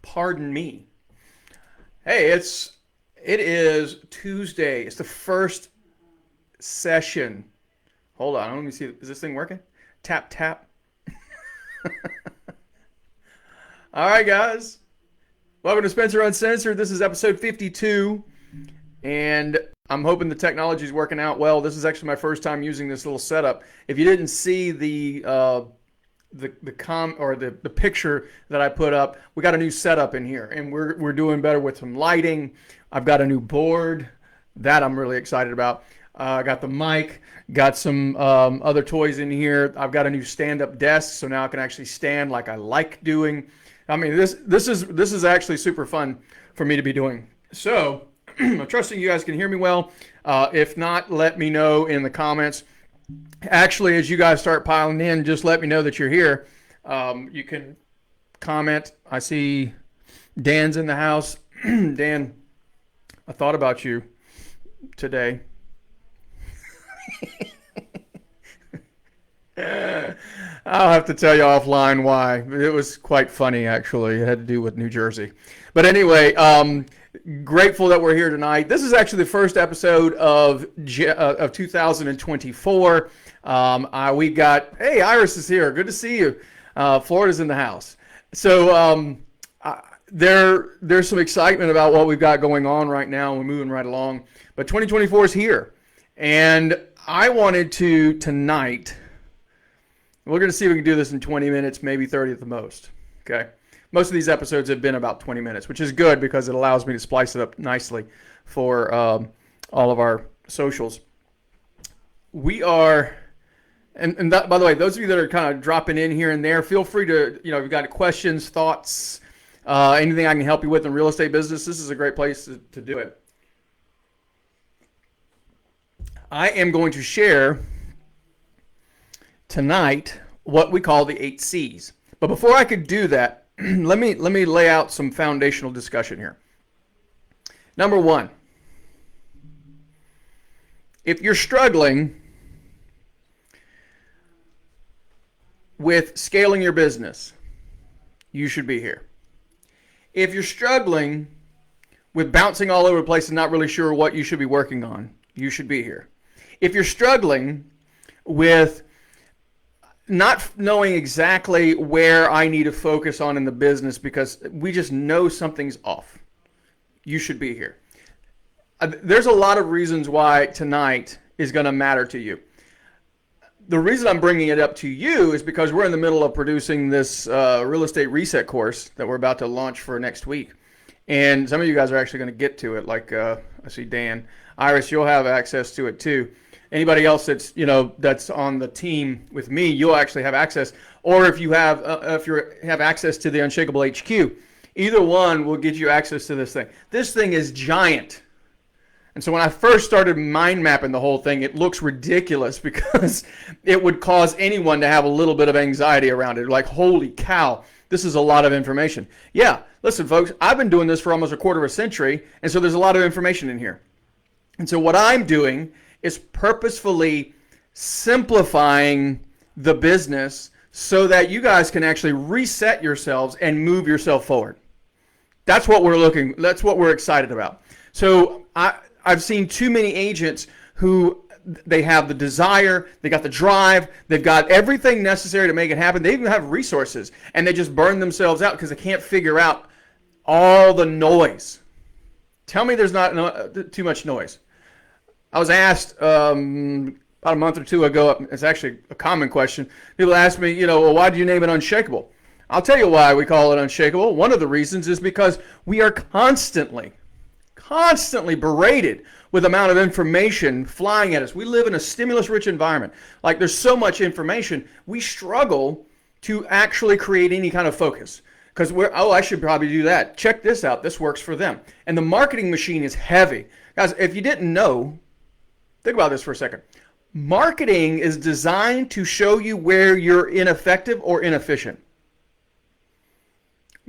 Pardon me. Hey, it is Tuesday. It's the first session. Hold on, let me see. Is this thing working? Tap tap. All right, guys. Welcome to Spencer Uncensored. This is episode 52, and I'm hoping the technology is working out well. This is actually my first time using this little setup. If you didn't see the picture that I put up, we got a new setup in here, and we're doing better with some lighting. I've got a new board that I'm really excited about. I got the mic, got some other toys in here. I've got a new stand-up desk, so now I can actually stand like I like doing. I mean, this is actually super fun for me to be doing. So I'm trusting you guys can hear me well. If not, let me know in the comments. Actually, as you guys start piling in, just let me know that you're here. You can comment. I see Dan's in the house. Dan, I thought about you today. I'll have to tell you offline why. It was quite funny, actually. It had to do with New Jersey. But anyway, grateful that we're here tonight. This is actually the first episode of 2024. We got, hey, Iris is here. Good to see you. Florida's in the house. So there's some excitement about what we've got going on right now. We're moving right along. But 2024 is here. And I wanted to, tonight, we're going to see if we can do this in 20 minutes, maybe 30 at the most. Okay. Most of these episodes have been about 20 minutes, which is good because it allows me to splice it up nicely for all of our socials. We are, and that, by the way, those of you that are kind of dropping in here and there, feel free to, if you've got questions, thoughts, anything I can help you with in real estate business, this is a great place to do it. I am going to share tonight what we call the 8 C's. But before I could do that, let me lay out some foundational discussion here. Number one, if you're struggling with scaling your business, you should be here. If you're struggling with bouncing all over the place and not really sure what you should be working on, you should be here. If you're struggling with not knowing exactly where I need to focus on in the business because we just know something's off, you should be here. There's a lot of reasons why tonight is going to matter to you. The reason I'm bringing it up to you is because we're in the middle of producing this real estate reset course that we're about to launch for next week. And some of you guys are actually going to get to it, like I see Dan. Iris, you'll have access to it too. Anybody else that's that's on the team with me, you'll actually have access. Or if you have access to the Unshakable HQ, either one will get you access to this thing. This thing is giant. And so when I first started mind mapping the whole thing, it looks ridiculous because it would cause anyone to have a little bit of anxiety around it. Like, holy cow, this is a lot of information. Yeah, listen, folks, I've been doing this for almost a quarter of a century, and so there's a lot of information in here. And so what I'm doing is purposefully simplifying the business so that you guys can actually reset yourselves and move yourself forward. That's what we're excited about. So I've seen too many agents who they have the desire, they got the drive, they've got everything necessary to make it happen. They even have resources, and they just burn themselves out because they can't figure out all the noise. Tell me there's not too much noise. I was asked about a month or two ago, it's actually a common question. People ask me, well, why do you name it Unshakable? I'll tell you why we call it Unshakable. One of the reasons is because we are constantly berated with the amount of information flying at us. We live in a stimulus-rich environment. Like, there's so much information, we struggle to actually create any kind of focus. Because I should probably do that. Check this out. This works for them. And the marketing machine is heavy. Guys, if you didn't know, think about this for a second. Marketing is designed to show you where you're ineffective or inefficient.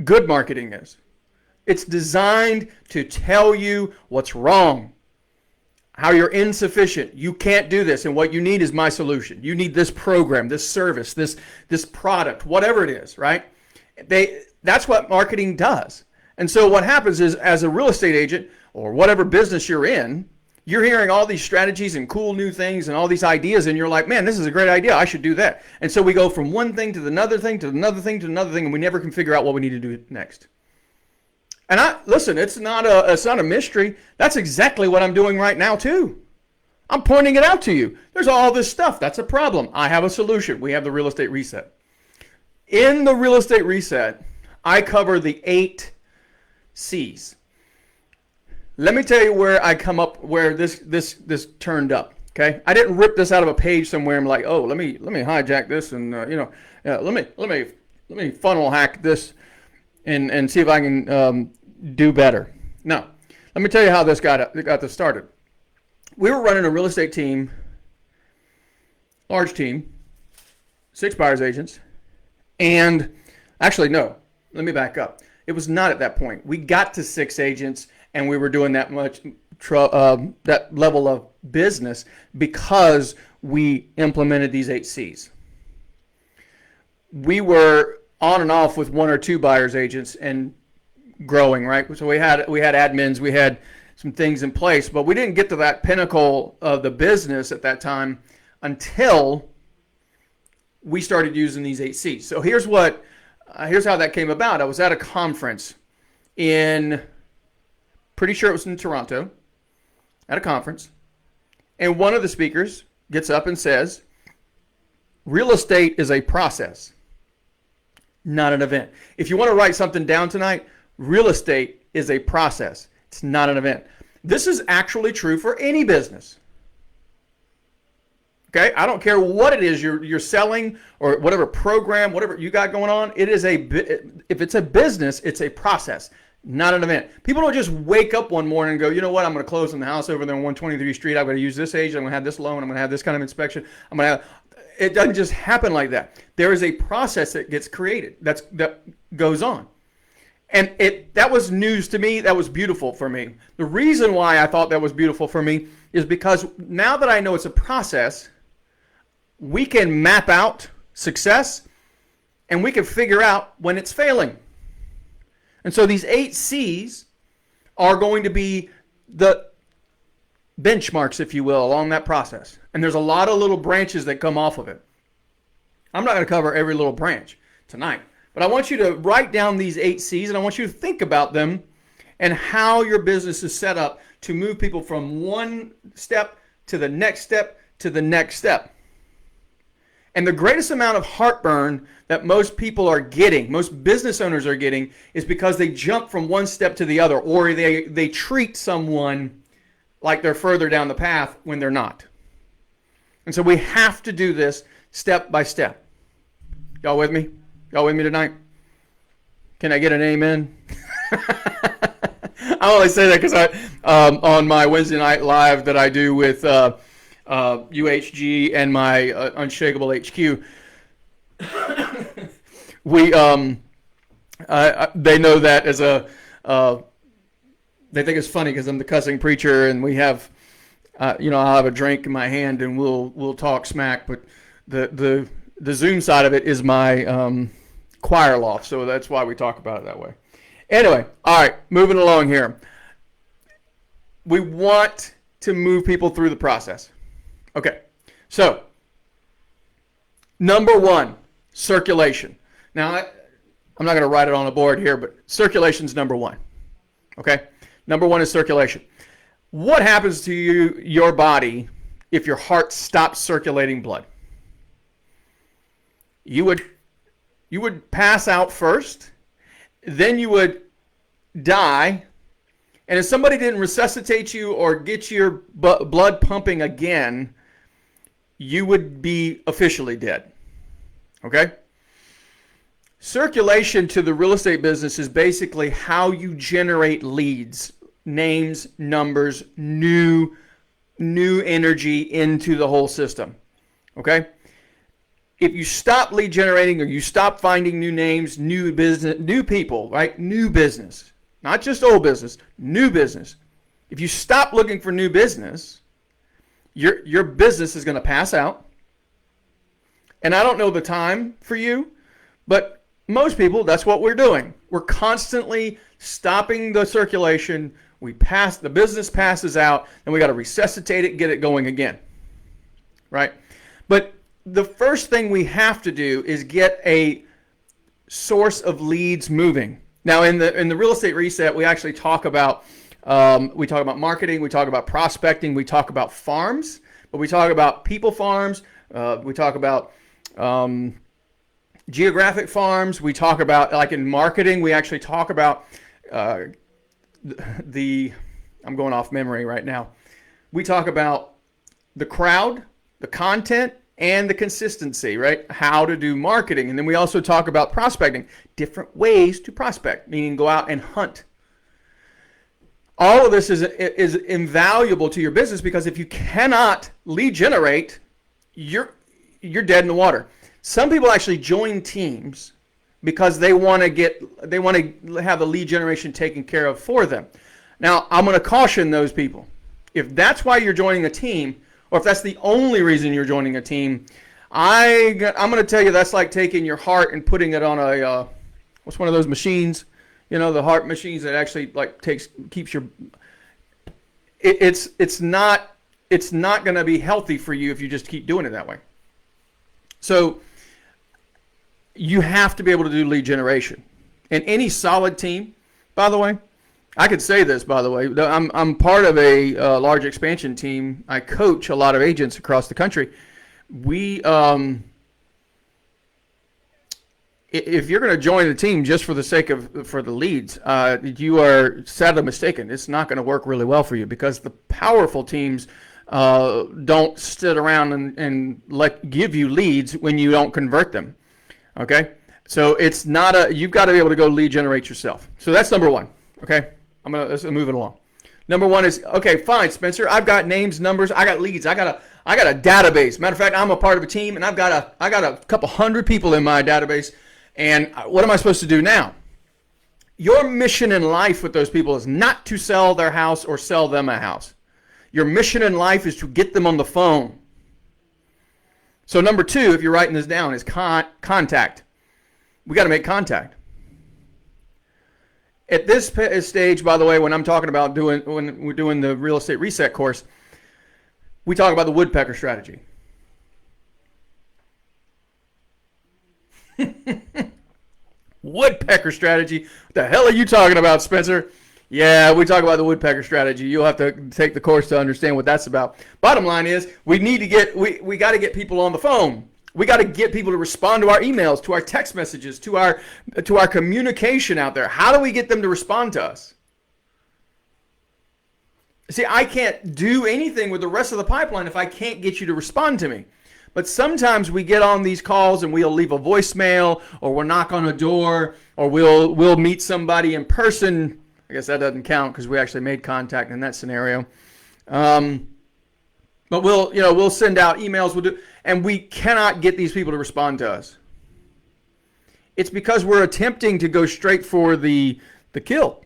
Good marketing is. It's designed to tell you what's wrong, how you're insufficient. You can't do this, and what you need is my solution. You need this program, this service, this product, whatever it is, right? That's what marketing does. And so what happens is, as a real estate agent or whatever business you're in, you're hearing all these strategies and cool new things and all these ideas, and you're like, man, this is a great idea. I should do that. And so we go from one thing to another thing to another thing to another thing, and we never can figure out what we need to do next. And listen, it's not a mystery. That's exactly what I'm doing right now too. I'm pointing it out to you. There's all this stuff. That's a problem. I have a solution. We have the real estate reset. In the real estate reset, I cover the 8 C's. Let me tell you where I come up, where this turned up. Okay, I didn't rip this out of a page somewhere. I'm like, oh, let me hijack this and let me funnel hack this and see if I can do better. No, let me tell you how this got this started. We were running a real estate team, large team, 6 buyers agents, and actually no, let me back up. It was not at that point. We got to 6 agents, and we were doing that much that level of business because we implemented these 8 C's. We were on and off with 1 or 2 buyers agents and growing, right? So we had admins, we had some things in place, but we didn't get to that pinnacle of the business at that time until we started using these 8 C's. So here's how that came about. I was at a conference pretty sure it was in Toronto, at a conference, and one of the speakers gets up and says, real estate is a process, not an event. If you want to write something down tonight, real estate is a process. It's not an event. This is actually true for any business. Okay? I don't care what it is you're selling or whatever program, whatever you got going on. If it's a business, it's a process, not an event. People don't just wake up one morning and go, you know what, I'm going to close on the house over there on 123 Street. I'm going to use this agent. I'm going to have this loan. I'm going to have this kind of inspection. It doesn't just happen like that. There is a process that gets created that goes on. And that was news to me. That was beautiful for me. The reason why I thought that was beautiful for me is because now that I know it's a process, we can map out success and we can figure out when it's failing. And so these 8 C's are going to be the benchmarks, if you will, along that process. And there's a lot of little branches that come off of it. I'm not going to cover every little branch tonight. But I want you to write down these 8 C's, and I want you to think about them and how your business is set up to move people from one step to the next step to the next step. And the greatest amount of heartburn that most people are getting, most business owners are getting, is because they jump from one step to the other, or they treat someone like they're further down the path when they're not. And so we have to do this step by step. Y'all with me? Y'all with me tonight? Can I get an amen? I only say that because on my Wednesday night live that I do with UHG and my Unshakable HQ, we they know that as they think it's funny because I'm the cussing preacher, and we have I'll have a drink in my hand and we'll talk smack, but the Zoom side of it is my choir loft, so that's why we talk about it that way. Anyway, all right, moving along here. We want to move people through the process. Okay, so number 1, circulation. Now, I'm not going to write it on a board here, but circulation's number 1. Okay, number 1 is circulation. What happens to your body if your heart stops circulating blood? You would pass out first, then you would die, and if somebody didn't resuscitate you or get your blood pumping again, you would be officially dead. Okay? Circulation to the real estate business is basically how you generate leads, names, numbers, new energy into the whole system. Okay? If you stop lead generating, or you stop finding new names, new business, new people, right? New business, not just old business, new business. If you stop looking for new business, your business is going to pass out. And I don't know the time for you, but Most people, that's what we're doing. We're constantly stopping the circulation. The business passes out, and we got to resuscitate it, get it going again. Right? But the first thing we have to do is get a source of leads moving. Now, in the real estate reset, we actually talk about marketing, we talk about prospecting, we talk about farms, but we talk about people farms, we talk about geographic farms, we talk about, like in marketing, we actually talk about I'm going off memory right now. We talk about the crowd, the content, and the consistency, right? How to do marketing. And then we also talk about prospecting, different ways to prospect, meaning go out and hunt. All of this is invaluable to your business, because if you cannot lead generate, you're dead in the water. Some people actually join teams because they want to have the lead generation taken care of for them. Now, I'm going to caution those people. If that's why you're joining a team, or if that's the only reason you're joining a team, I'm going to tell you that's like taking your heart and putting it on a what's one of those machines, the heart machines that actually keeps your. It's not going to be healthy for you if you just keep doing it that way. So you have to be able to do lead generation. And any solid team, by the way, I could say this, by the way, I'm part of a large expansion team. I coach a lot of agents across the country. If you're going to join the team just for the sake for the leads, you are sadly mistaken. It's not going to work really well for you, because the powerful teams don't sit around and give you leads when you don't convert them. Okay, so it's not you've got to be able to go lead generate yourself. So that's number one. Okay, let's move it along. Number one is, okay, fine, Spencer. I've got names, numbers. I got leads. I got a database. Matter of fact, I'm a part of a team, and I got a couple hundred people in my database. And what am I supposed to do now? Your mission in life with those people is not to sell their house or sell them a house. Your mission in life is to get them on the phone. So number two, if you're writing this down, is contact. We got to make contact. At this stage, by the way, when I'm talking about when we're doing the real estate reset course, we talk about the woodpecker strategy. Woodpecker strategy. What the hell are you talking about, Spencer? Yeah, we talk about the woodpecker strategy. You'll have to take the course to understand what that's about. Bottom line is, we got to get people on the phone. We got to get people to respond to our emails, to our text messages, to our communication out there. How do we get them to respond to us? See, I can't do anything with the rest of the pipeline if I can't get you to respond to me. But sometimes we get on these calls and we'll leave a voicemail, or we'll knock on a door, or we'll meet somebody in person. I guess that doesn't count because we actually made contact in that scenario. But we'll send out emails, and we cannot get these people to respond to us. It's because we're attempting to go straight for the kill.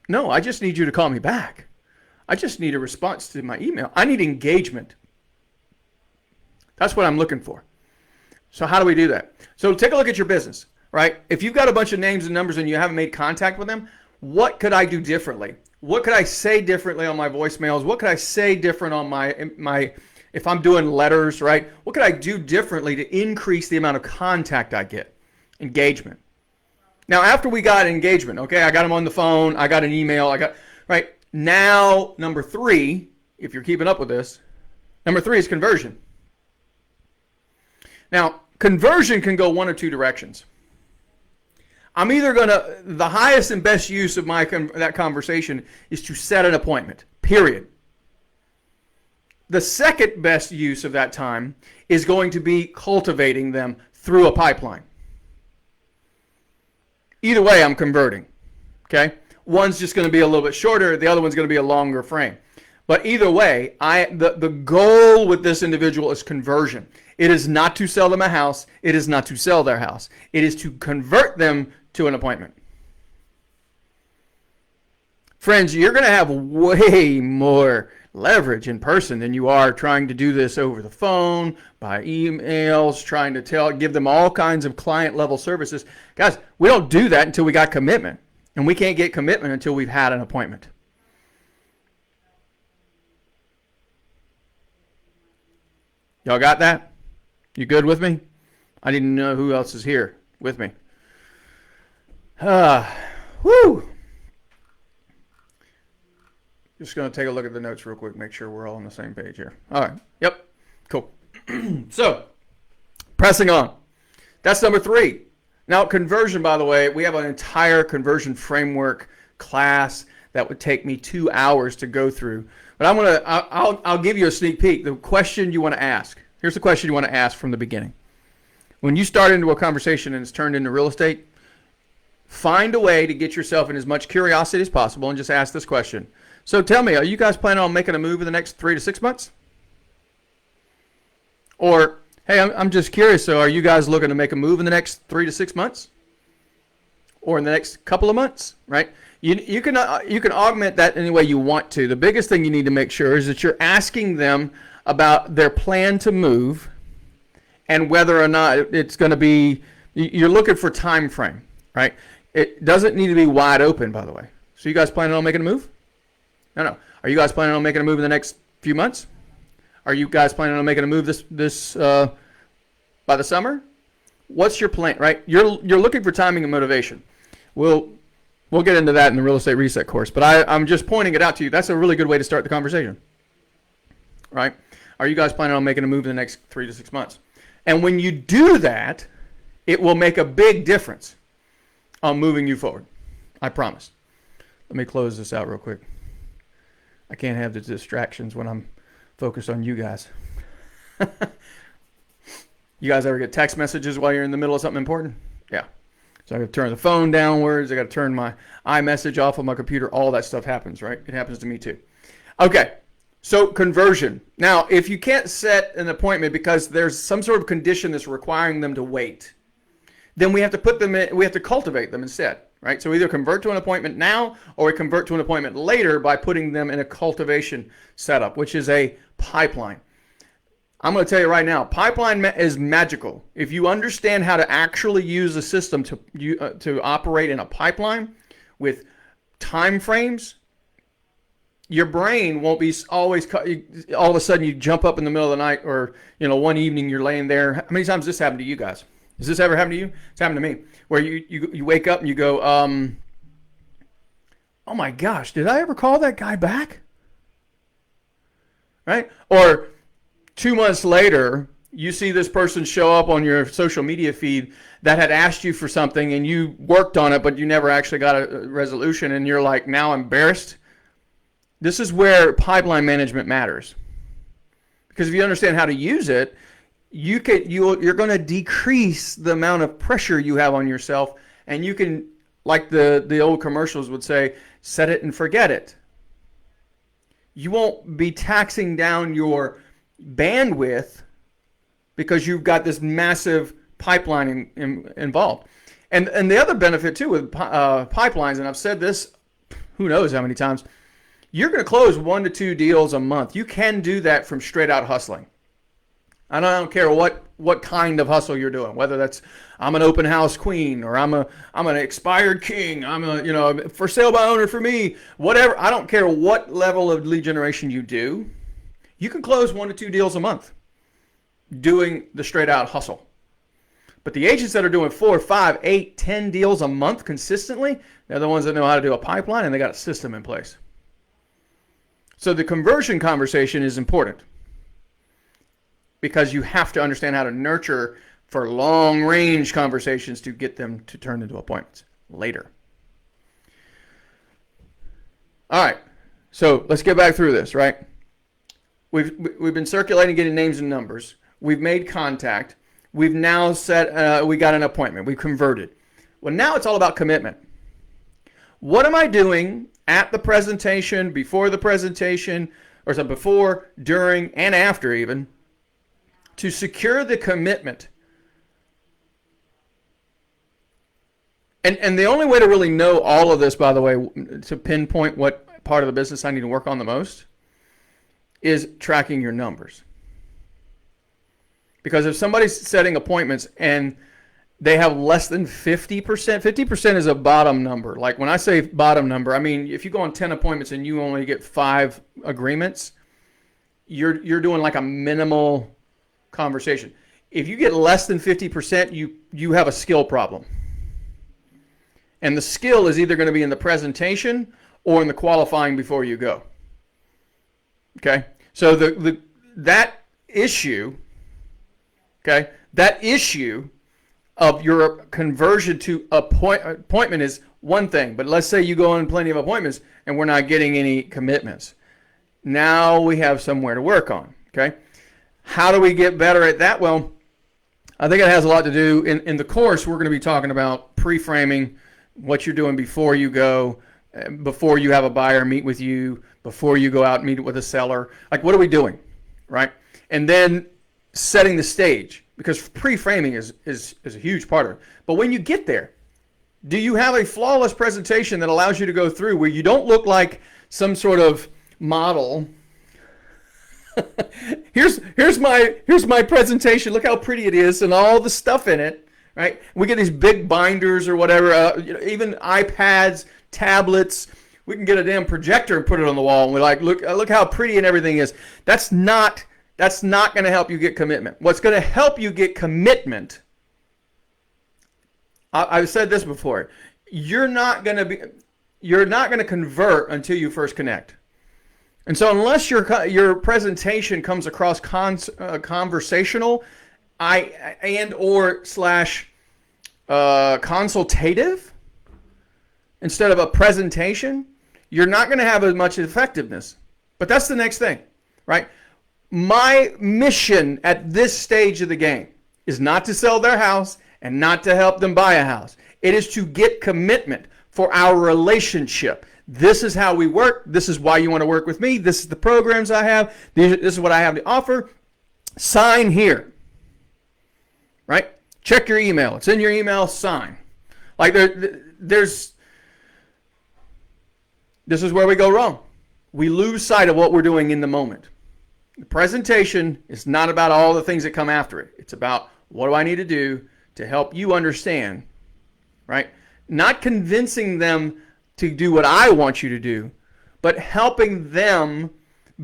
No, I just need you to call me back. I just need a response to my email. I need engagement. That's what I'm looking for. So how do we do that? So take a look at your business, right? If you've got a bunch of names and numbers and you haven't made contact with them, what could I do differently? What could I say differently on my voicemails? What could I say different on my if I'm doing letters, right? What could I do differently to increase the amount of contact I get? Engagement. Now, after we got engagement, okay, I got them on the phone, I got an email, right? Now, number three, if you're keeping up with this, number three is conversion. Now, conversion can go one or two directions. I'm either the highest and best use of that conversation is to set an appointment, period. The second best use of that time is going to be cultivating them through a pipeline. Either way, I'm converting, okay? One's just going to be a little bit shorter, the other one's going to be a longer frame. But either way, the goal with this individual is conversion. It is not to sell them a house. It is not to sell their house. It is to convert them to an appointment. Friends, you're going to have way more leverage in person than you are trying to do this over the phone, by emails, trying to give them all kinds of client level services. Guys, we don't do that until we got commitment. And we can't get commitment until we've had an appointment. Y'all got that? You good with me? I didn't know who else is here with me. Woo! Just going to take a look at the notes real quick, make sure we're all on the same page here. All right. Yep. Cool. So, pressing on. That's number 3. Now, conversion, by the way, we have an entire conversion framework class that would take me 2 hours to go through. But I'll give you a sneak peek. The question you want to ask. Here's the question you want to ask from the beginning. When you start into a conversation and it's turned into real estate, find a way to get yourself in as much curiosity as possible and just ask this question. So tell me, are you guys planning on making a move in the next 3 to 6 months? Or, hey, I'm just curious, so are you guys looking to make a move in the next 3 to 6 months? Or in the next couple of months, right? You can augment that any way you want to. The biggest thing you need to make sure is that you're asking them about their plan to move and whether or not it's going to be, you're looking for time frame, right? It doesn't need to be wide open, by the way. So you guys planning on making a move? No. Are you guys planning on making a move in the next few months? Are you guys planning on making a move this by the summer? What's your plan, right? You're looking for timing and motivation. We'll get into that in the real estate reset course, but I'm just pointing it out to you. That's a really good way to start the conversation, right? Are you guys planning on making a move in the next 3 to 6 months? And when you do that, it will make a big difference on moving you forward. I promise. Let me close this out real quick. I can't have the distractions when I'm focused on you guys. You guys ever get text messages while you're in the middle of something important? Yeah. So I got to turn the phone downwards. I got to turn my iMessage off of my computer. All that stuff happens, right? It happens to me too. Okay. So conversion. Now, if you can't set an appointment because there's some sort of condition that's requiring them to wait, then we have to put them in, we have to cultivate them instead, right? So either convert to an appointment now or we convert to an appointment later by putting them in a cultivation setup, which is a pipeline. I'm going to tell you right now, pipeline is magical. If you understand how to actually use a system to operate in a pipeline with time frames, your brain won't be always all of a sudden you jump up in the middle of the night, or one evening you're laying there. How many times has this happened to you guys? Has this ever happened to you? It's happened to me, where you wake up and you go, oh my gosh, did I ever call that guy back? Right? Or 2 months later, you see this person show up on your social media feed that had asked you for something and you worked on it, but you never actually got a resolution, and you're like now embarrassed. This is where pipeline management matters. Because if you understand how to use it, you're going to decrease the amount of pressure you have on yourself, and you can, like the old commercials would say, set it and forget it. You won't be taxing down your bandwidth because you've got this massive pipeline involved. And the other benefit too with pipelines, and I've said this who knows how many times, you're going to close 1 to 2 deals a month. You can do that from straight out hustling. I don't care what kind of hustle you're doing, whether that's I'm an open house queen, or I'm an expired king, I'm a for sale by owner for me, whatever. I don't care what level of lead generation you do. You can close 1 to 2 deals a month doing the straight out hustle. But the agents that are doing 4, 5, 8, 10 deals a month consistently, they're the ones that know how to do a pipeline and they got a system in place. So the conversion conversation is important because you have to understand how to nurture for long range conversations to get them to turn into appointments later. All right. So let's get back through this, right? We've been circulating, getting names and numbers. We've made contact. We've now set, we got an appointment. We've converted. Well, now it's all about commitment. What am I doing at the presentation, before the presentation, or so before, during, and after even, to secure the commitment? And the only way to really know all of this, by the way, to pinpoint what part of the business I need to work on the most, is tracking your numbers. Because if somebody's setting appointments and they have less than 50%, 50% is a bottom number. Like when I say bottom number, I mean, if you go on 10 appointments and you only get 5 agreements, you're doing like a minimal conversation. If you get less than 50%, you have a skill problem. And the skill is either going to be in the presentation or in the qualifying before you go. Okay? So that issue, okay, that issue of your conversion to appointment is one thing. But let's say you go on plenty of appointments and we're not getting any commitments. Now we have somewhere to work on. Okay? How do we get better at that? Well, I think it has a lot to do. In the course, we're going to be talking about pre-framing, what you're doing before you go, before you have a buyer meet with you, before you go out and meet with a seller. Like, what are we doing, right? And then setting the stage, because pre-framing is a huge part of it. But when you get there, do you have a flawless presentation that allows you to go through where you don't look like some sort of model? here's my presentation. Look how pretty it is and all the stuff in it, right? We get these big binders or whatever, even iPads, tablets. We can get a damn projector and put it on the wall, and we're like, look how pretty and everything is. That's not going to help you get commitment. What's going to help you get commitment? I've said this before. You're not going to convert until you first connect. And so unless your presentation comes across conversational consultative instead of a presentation, you're not going to have as much effectiveness. But that's the next thing, right? My mission at this stage of the game is not to sell their house and not to help them buy a house. It is to get commitment for our relationship. This is how we work. This is why you want to work with me. This is the programs I have. This is what I have to offer. Sign here. Right? Check your email. It's in your email. Sign. Like this is where we go wrong. We lose sight of what we're doing in the moment. The presentation is not about all the things that come after it. It's about what do I need to do to help you understand, right? Not convincing them to do what I want you to do, but helping them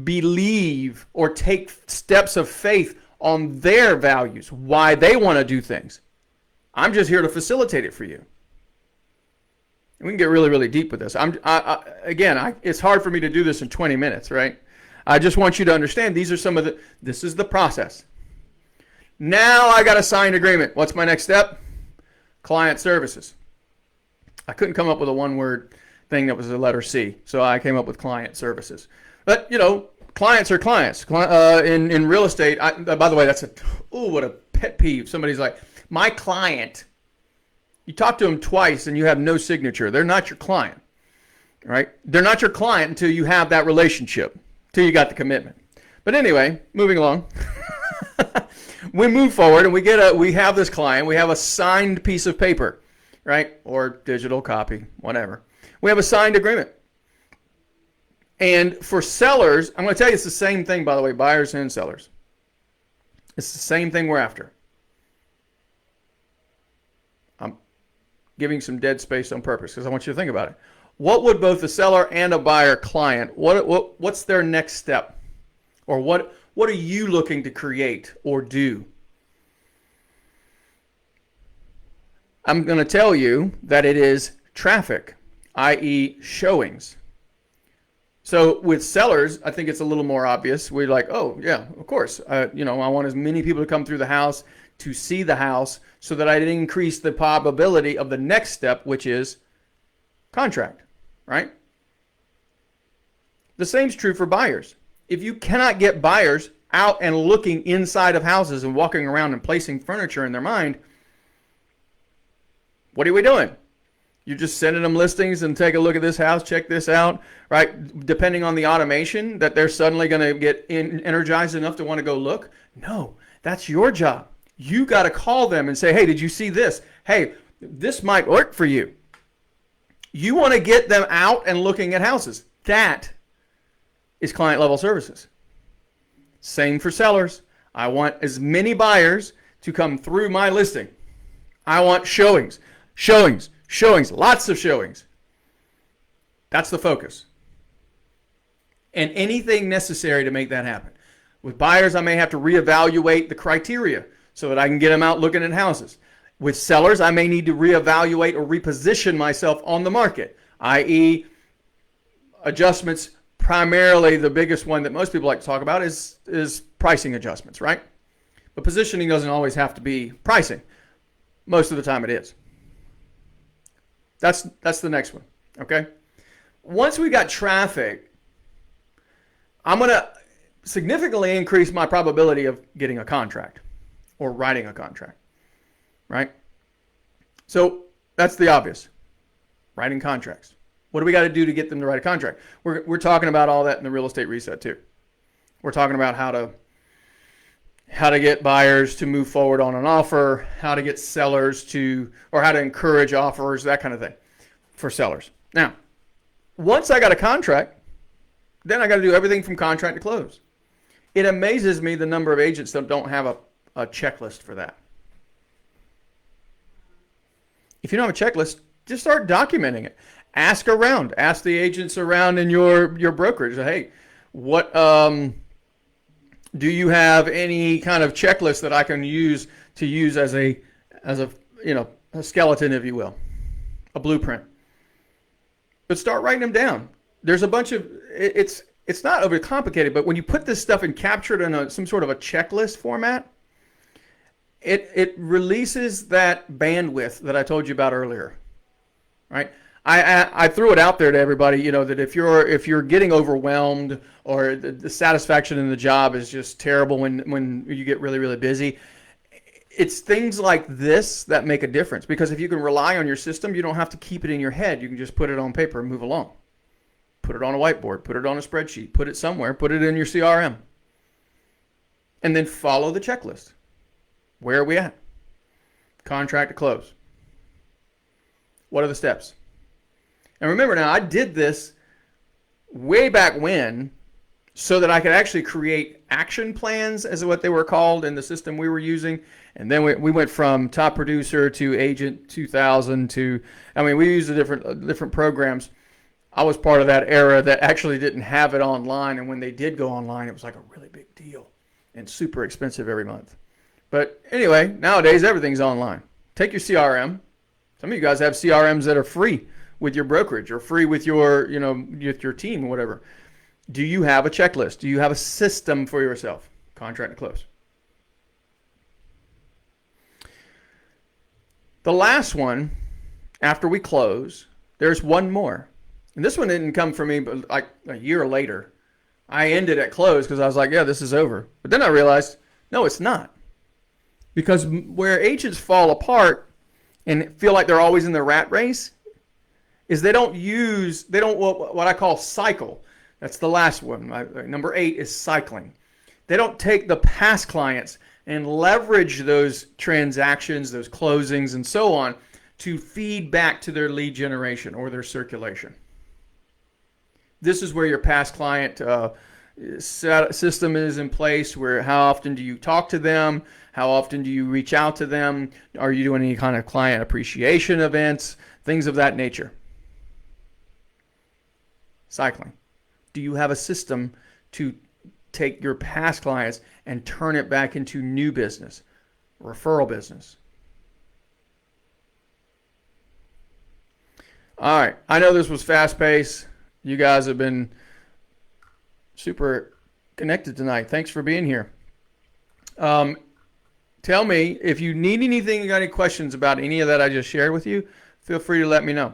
believe or take steps of faith on their values, why they want to do things. I'm just here to facilitate it for you. And we can get really, really deep with this. It's hard for me to do this in 20 minutes, right? I just want you to understand this is the process. Now I got a signed agreement. What's my next step? Client services. I couldn't come up with a one-word thing that was the letter C, so I came up with client services. But, clients are clients. In real estate, by the way, what a pet peeve. Somebody's like, my client. You talk to them twice and you have no signature. They're not your client, right? They're not your client until you have that relationship, until you got the commitment. But anyway, moving along. We move forward and we have this client. We have a signed piece of paper, right? Or digital copy, whatever. We have a signed agreement. And for sellers, I'm going to tell you it's the same thing, by the way, buyers and sellers. It's the same thing we're after. I'm giving some dead space on purpose because I want you to think about it. What would both the seller and a buyer client, what's their next step? Or what are you looking to create or do? I'm going to tell you that it is traffic, i.e. showings. So with sellers, I think it's a little more obvious. We're like, oh, yeah, of course. I want as many people to come through the house to see the house so that I increase the probability of the next step, which is contract, right? The same is true for buyers. If you cannot get buyers out and looking inside of houses and walking around and placing furniture in their mind, what are we doing? You're just sending them listings and take a look at this house, check this out, right? Depending on the automation that they're suddenly going to get energized enough to want to go look. No, that's your job. You got to call them and say, hey, did you see this? Hey, this might work for you. You want to get them out and looking at houses. That is client level services. Same for sellers. I want as many buyers to come through my listing. I want showings, lots of showings. That's the focus. And anything necessary to make that happen. With buyers, I may have to reevaluate the criteria so that I can get them out looking at houses. With sellers, I may need to reevaluate or reposition myself on the market, i.e. adjustments. Primarily, the biggest one that most people like to talk about is pricing adjustments, right? But positioning doesn't always have to be pricing. Most of the time it is. That's the next one, okay? Once we got traffic, I'm going to significantly increase my probability of getting a contract or writing a contract, right? So that's the obvious, writing contracts. What do we got to do to get them to write a contract? We're talking about all that in the real estate reset too. We're talking about how to get buyers to move forward on an offer, how to get sellers to, or how to encourage offers, that kind of thing for sellers. Now, once I got a contract, then I got to do everything from contract to close. It amazes me the number of agents that don't have a checklist for that. If you don't have a checklist, just start documenting it. Ask around. Ask the agents around in your brokerage. Hey, what do you have any kind of checklist that I can use as a skeleton, if you will, a blueprint? But start writing them down. There's a bunch of it's not overly complicated, but when you put this stuff and capture it in some sort of a checklist format, it releases that bandwidth that I told you about earlier, right? I threw it out there to everybody, that if you're getting overwhelmed or the satisfaction in the job is just terrible when you get really, really busy, it's things like this that make a difference. Because if you can rely on your system, you don't have to keep it in your head. You can just put it on paper and move along. Put it on a whiteboard, put it on a spreadsheet, put it somewhere, put it in your CRM. And then follow the checklist. Where are we at? Contract to close. What are the steps? And remember now, I did this way back when so that I could actually create action plans, as what they were called in the system we were using. And then we went from top producer to agent 2000 to, we used the different programs. I was part of that era that actually didn't have it online. And when they did go online, it was like a really big deal and super expensive every month. But anyway, nowadays everything's online. Take your CRM. Some of you guys have CRMs that are free with your brokerage or free with your, with your team or whatever. Do you have a checklist? Do you have a system for yourself? Contract to close. The last one, after we close, there's one more. And this one didn't come from me, but like a year later. I ended at close because I was like, yeah, this is over. But then I realized, no, it's not. Because where agents fall apart and feel like they're always in the rat race is they don't what I call cycle. That's the last one. Number 8 is cycling. They don't take the past clients and leverage those transactions, those closings, and so on to feed back to their lead generation or their circulation. This is where your past client system is in place, where how often do you talk to them? How often do you reach out to them? Are you doing any kind of client appreciation events? Things of that nature. Cycling. Do you have a system to take your past clients and turn it back into new business, referral business? All right. I know this was fast paced. You guys have been super connected tonight. Thanks for being here. Tell me if you need anything, you got any questions about any of that I just shared with you, feel free to let me know.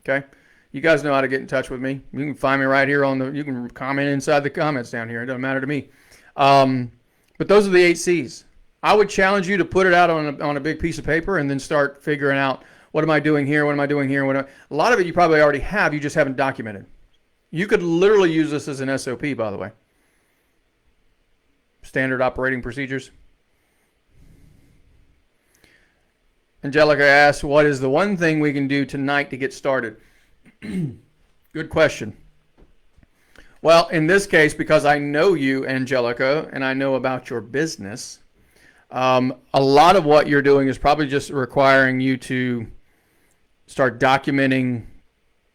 Okay. You guys know how to get in touch with me. You can find me right here you can comment inside the comments down here. It doesn't matter to me. But those are the 8 C's. I would challenge you to put it out on a big piece of paper and then start figuring out, what am I doing here? What am I doing here? A lot of it you probably already have. You just haven't documented. You could literally use this as an SOP, by the way. Standard operating procedures. Angelica asks, what is the one thing we can do tonight to get started? Good question. Well, in this case, because I know you, Angelica, and I know about your business, a lot of what you're doing is probably just requiring you to start documenting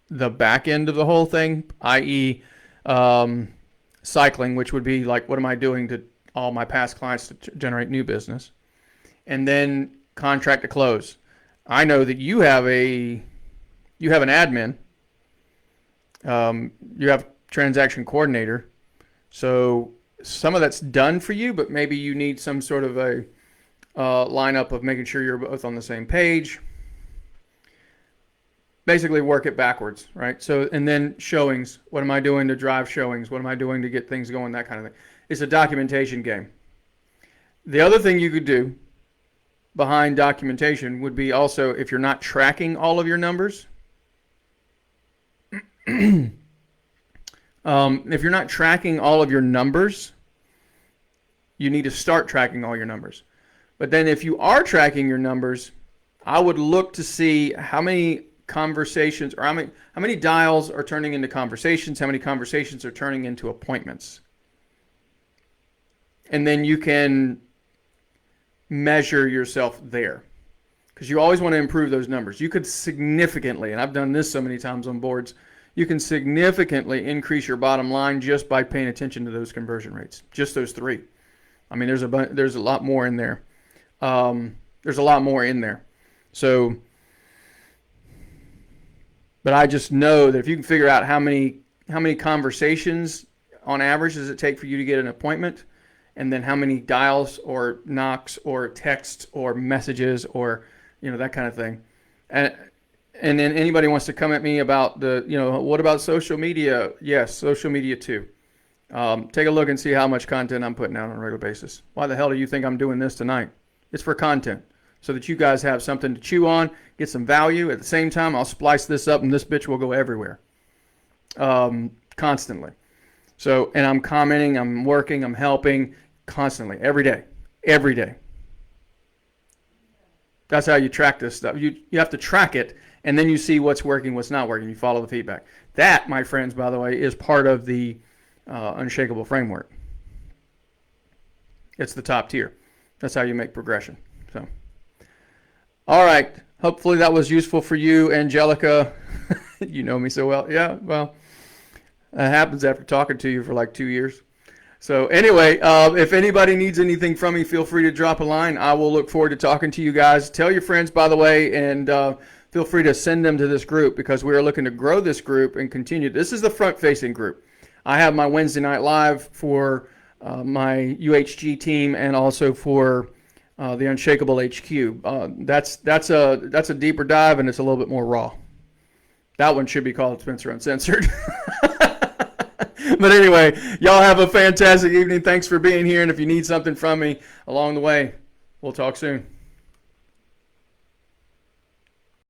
the back end of the whole thing, i.e., cycling, which would be like, what am I doing to all my past clients to generate new business, and then contract to close. I know that you have an admin, you have transaction coordinator, so some of that's done for you, but maybe you need some sort of a lineup of making sure you're both on the same page. Basically work it backwards, right? So, and then showings. What am I doing to drive showings? What am I doing to get things going? That kind of thing. It's a documentation game. The other thing you could do behind documentation would be also, if you're not tracking all of your numbers, if you're not tracking all of your numbers, you need to start tracking all your numbers. But then if you are tracking your numbers, I would look to see how many conversations, or how many dials are turning into conversations, how many conversations are turning into appointments. And then you can measure yourself there, because you always want to improve those numbers. You could significantly, and I've done this so many times on boards, you can significantly increase your bottom line just by paying attention to those conversion rates, just those three. I mean, there's a lot more in there. There's a lot more in there. So, but I just know that if you can figure out how many conversations on average does it take for you to get an appointment, and then how many dials or knocks or texts or messages or, that kind of thing. And then anybody wants to come at me about what about social media? Yes, social media too. Take a look and see how much content I'm putting out on a regular basis. Why the hell do you think I'm doing this tonight? It's for content, so that you guys have something to chew on, get some value. At the same time, I'll splice this up and this bitch will go everywhere, constantly. So, and I'm commenting, I'm working, I'm helping constantly, every day. That's how you track this stuff. You have to track it, and then you see what's working, what's not working. You follow the feedback. That, my friends, by the way, is part of the Unshakable framework. It's the top tier. That's how you make progression. So, all right. Hopefully that was useful for you, Angelica. You know me so well. Yeah, well, that happens after talking to you for like 2 years. So anyway, if anybody needs anything from me, feel free to drop a line. I will look forward to talking to you guys. Tell your friends, by the way, and feel free to send them to this group, because we are looking to grow this group and continue. This is the front-facing group. I have my Wednesday night live for my UHG team, and also for the Unshakable HQ. That's a deeper dive, and it's a little bit more raw. That one should be called Spencer Uncensored. But anyway, y'all have a fantastic evening. Thanks for being here, and if you need something from me along the way, we'll talk soon.